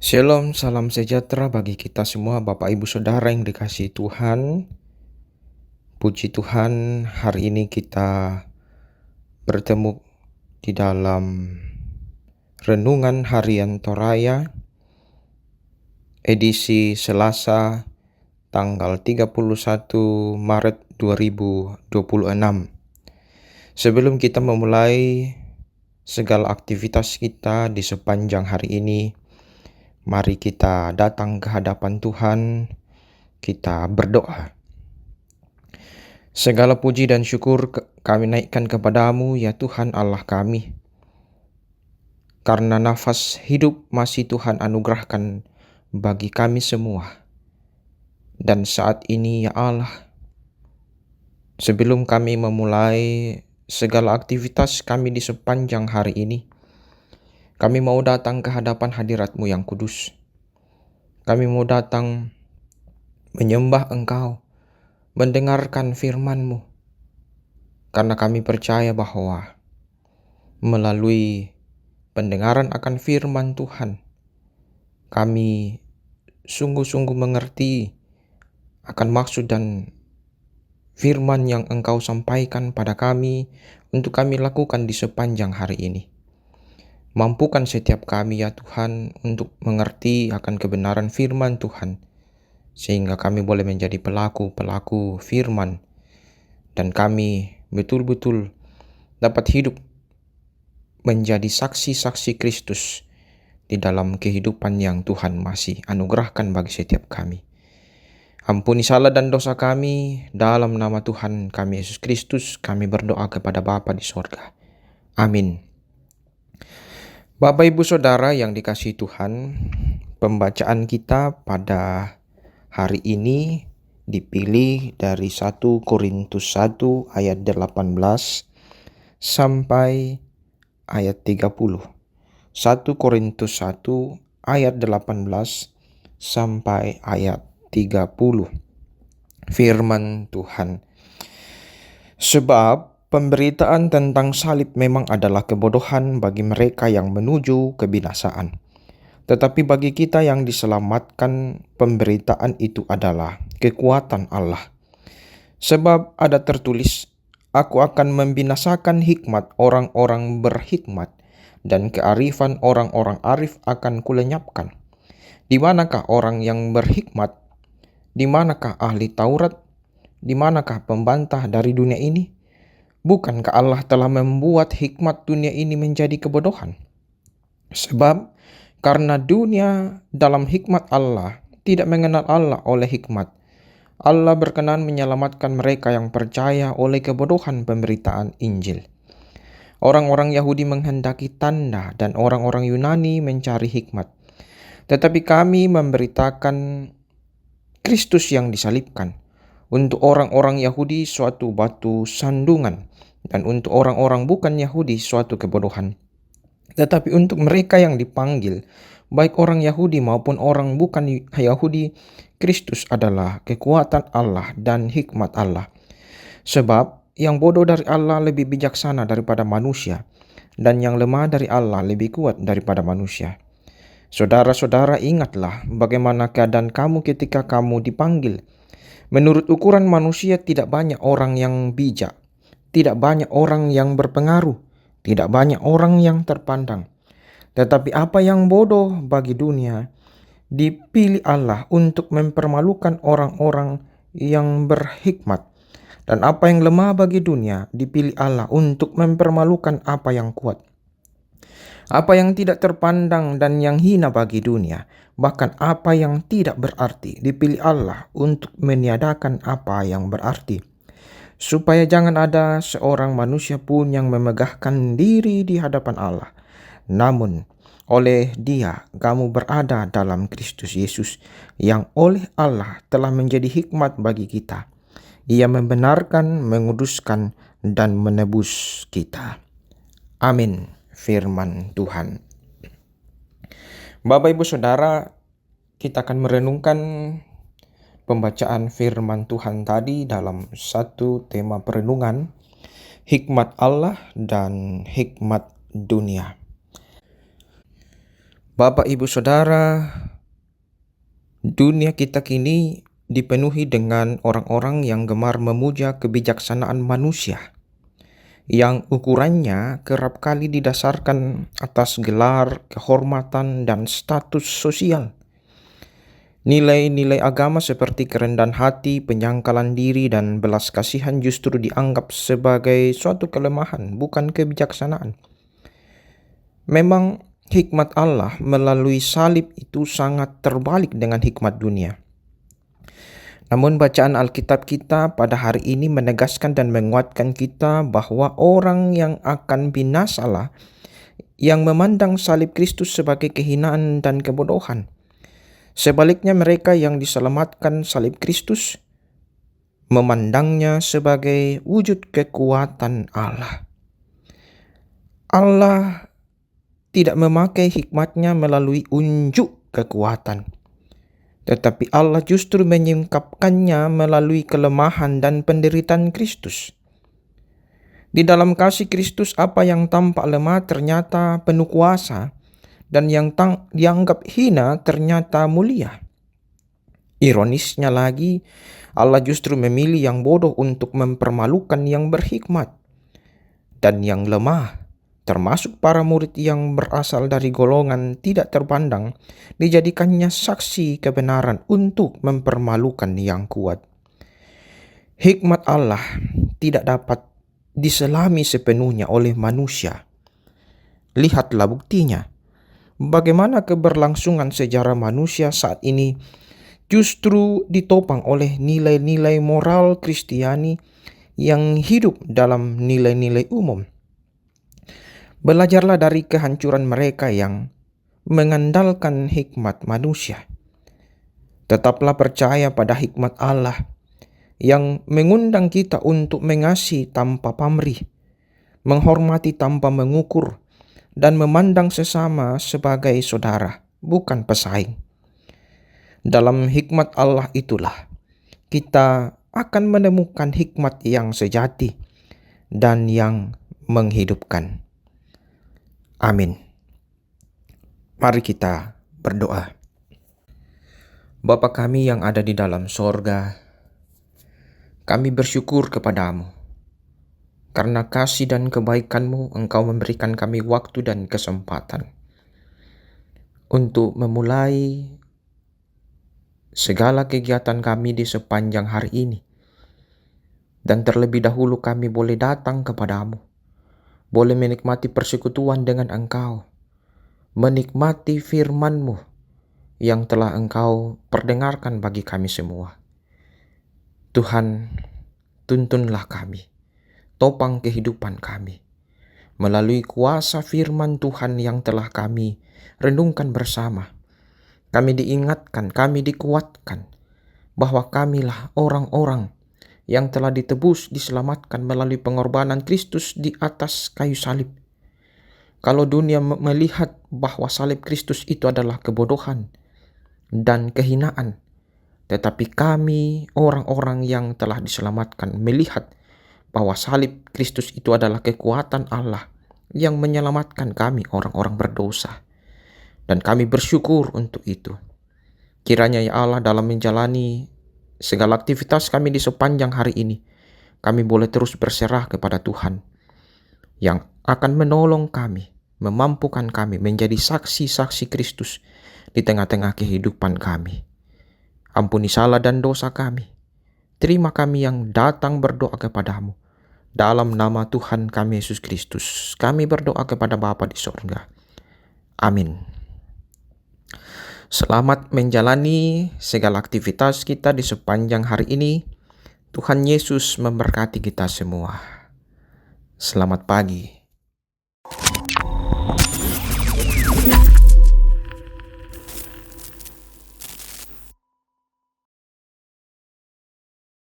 Shalom, salam sejahtera bagi kita semua, Bapak Ibu Saudara yang dikasihi Tuhan. Puji Tuhan, hari ini kita bertemu di dalam Renungan Harian Toraya, edisi Selasa, tanggal 31 Maret 2026. Sebelum kita memulai segala aktivitas kita di sepanjang hari ini, mari kita datang ke hadapan Tuhan, kita berdoa. Segala puji dan syukur kami naikkan kepadamu, ya Tuhan Allah kami. Karena nafas hidup masih Tuhan anugerahkan bagi kami semua. Dan saat ini ya Allah, sebelum kami memulai segala aktivitas kami di sepanjang hari ini, kami mau datang ke hadapan hadirat-Mu yang kudus. Kami mau datang menyembah Engkau, mendengarkan firman-Mu. Karena kami percaya bahwa melalui pendengaran akan firman Tuhan, kami sungguh-sungguh mengerti akan maksud dan firman yang Engkau sampaikan pada kami untuk kami lakukan di sepanjang hari ini. Mampukan setiap kami ya Tuhan untuk mengerti akan kebenaran firman Tuhan, sehingga kami boleh menjadi pelaku-pelaku firman, dan kami betul-betul dapat hidup menjadi saksi-saksi Kristus di dalam kehidupan yang Tuhan masih anugerahkan bagi setiap kami. Ampuni salah dan dosa kami, dalam nama Tuhan kami Yesus Kristus kami berdoa kepada Bapa di sorga. Amin. Bapak Ibu Saudara yang dikasihi Tuhan, pembacaan kita pada hari ini dipilih dari 1 Korintus 1 ayat 18 sampai ayat 30. 1 Korintus 1 ayat 18 sampai ayat 30. Firman Tuhan. Sebab pemberitaan tentang salib memang adalah kebodohan bagi mereka yang menuju kebinasaan. Tetapi bagi kita yang diselamatkan, pemberitaan itu adalah kekuatan Allah. Sebab ada tertulis, Aku akan membinasakan hikmat orang-orang berhikmat, dan kearifan orang-orang arif akan kulenyapkan. Di manakah orang yang berhikmat? Di manakah ahli Taurat? Di manakah pembantah dari dunia ini? Bukankah Allah telah membuat hikmat dunia ini menjadi kebodohan? Sebab karena dunia dalam hikmat Allah tidak mengenal Allah oleh hikmat, Allah berkenan menyelamatkan mereka yang percaya oleh kebodohan pemberitaan Injil. Orang-orang Yahudi menghendaki tanda dan orang-orang Yunani mencari hikmat. Tetapi kami memberitakan Kristus yang disalibkan. Untuk orang-orang Yahudi suatu batu sandungan, dan untuk orang-orang bukan Yahudi suatu kebodohan. Tetapi untuk mereka yang dipanggil, baik orang Yahudi maupun orang bukan Yahudi, Kristus adalah kekuatan Allah dan hikmat Allah. Sebab yang bodoh dari Allah lebih bijaksana daripada manusia, dan yang lemah dari Allah lebih kuat daripada manusia. Saudara-saudara, ingatlah bagaimana keadaan kamu ketika kamu dipanggil. Menurut ukuran manusia tidak banyak orang yang bijak, tidak banyak orang yang berpengaruh, tidak banyak orang yang terpandang. Tetapi apa yang bodoh bagi dunia, dipilih Allah untuk mempermalukan orang-orang yang berhikmat. Dan apa yang lemah bagi dunia, dipilih Allah untuk mempermalukan apa yang kuat. Apa yang tidak terpandang dan yang hina bagi dunia, bahkan apa yang tidak berarti, dipilih Allah untuk meniadakan apa yang berarti. Supaya jangan ada seorang manusia pun yang memegahkan diri di hadapan Allah. Namun, oleh Dia kamu berada dalam Kristus Yesus, yang oleh Allah telah menjadi hikmat bagi kita. Ia membenarkan, menguduskan, dan menebus kita. Amin. Firman Tuhan. Bapak Ibu Saudara, kita akan merenungkan pembacaan firman Tuhan tadi dalam satu tema perenungan, hikmat Allah dan hikmat dunia. Bapak, Ibu, Saudara, dunia kita kini dipenuhi dengan orang-orang yang gemar memuja kebijaksanaan manusia, yang ukurannya kerap kali didasarkan atas gelar, kehormatan, dan status sosial. Nilai-nilai agama seperti kerendahan hati, penyangkalan diri, dan belas kasihan justru dianggap sebagai suatu kelemahan, bukan kebijaksanaan. Memang hikmat Allah melalui salib itu sangat terbalik dengan hikmat dunia. Namun bacaan Alkitab kita pada hari ini menegaskan dan menguatkan kita bahwa orang yang akan binasalah yang memandang salib Kristus sebagai kehinaan dan kebodohan. Sebaliknya mereka yang diselamatkan salib Kristus memandangnya sebagai wujud kekuatan Allah. Allah tidak memakai hikmatnya melalui unjuk kekuatan, tetapi Allah justru menyingkapkannya melalui kelemahan dan penderitaan Kristus. Di dalam kasih Kristus, apa yang tampak lemah ternyata penuh kuasa, dan yang dianggap hina ternyata mulia. Ironisnya lagi, Allah justru memilih yang bodoh untuk mempermalukan yang berhikmat. Dan yang lemah, termasuk para murid yang berasal dari golongan tidak terpandang, dijadikannya saksi kebenaran untuk mempermalukan yang kuat. Hikmat Allah tidak dapat diselami sepenuhnya oleh manusia. Lihatlah buktinya. Bagaimana keberlangsungan sejarah manusia saat ini justru ditopang oleh nilai-nilai moral Kristiani yang hidup dalam nilai-nilai umum. Belajarlah dari kehancuran mereka yang mengandalkan hikmat manusia. Tetaplah percaya pada hikmat Allah yang mengundang kita untuk mengasihi tanpa pamrih, menghormati tanpa mengukur, dan memandang sesama sebagai saudara, bukan pesaing. Dalam hikmat Allah itulah kita akan menemukan hikmat yang sejati dan yang menghidupkan. Amin. Mari kita berdoa. Bapa kami yang ada di dalam sorga, kami bersyukur kepadamu. Karena kasih dan kebaikan-Mu, Engkau memberikan kami waktu dan kesempatan untuk memulai segala kegiatan kami di sepanjang hari ini. Dan terlebih dahulu kami boleh datang kepadamu, boleh menikmati persekutuan dengan Engkau, menikmati firman-Mu yang telah Engkau perdengarkan bagi kami semua. Tuhan, tuntunlah kami, topang kehidupan kami, melalui kuasa firman Tuhan yang telah kami renungkan bersama. Kami diingatkan, kami dikuatkan bahwa kamilah orang-orang yang telah ditebus, diselamatkan melalui pengorbanan Kristus di atas kayu salib. Kalau dunia melihat bahwa salib Kristus itu adalah kebodohan dan kehinaan, tetapi kami orang-orang yang telah diselamatkan melihat bahwa salib Kristus itu adalah kekuatan Allah yang menyelamatkan kami orang-orang berdosa. Dan kami bersyukur untuk itu. Kiranya ya Allah, dalam menjalani segala aktivitas kami di sepanjang hari ini, kami boleh terus berserah kepada Tuhan yang akan menolong kami, memampukan kami menjadi saksi-saksi Kristus di tengah-tengah kehidupan kami. Ampuni salah dan dosa kami. Terima kami yang datang berdoa kepadamu. Dalam nama Tuhan kami Yesus Kristus, kami berdoa kepada Bapa di sorga. Amin. Selamat menjalani segala aktivitas kita di sepanjang hari ini. Tuhan Yesus memberkati kita semua. Selamat pagi.